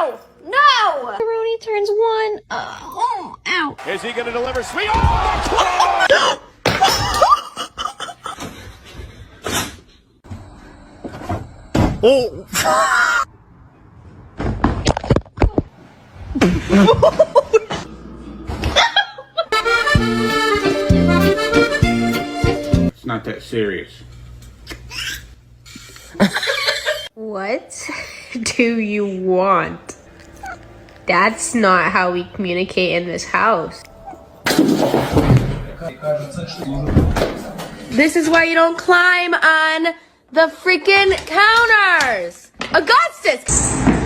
Ow! No! Rooney turns one. Ow. Is he going to deliver sweet? Oh! Oh! It's not that serious. What do you want? That's not how we communicate in this house. This is why you don't climb on the freaking counters! Augustus!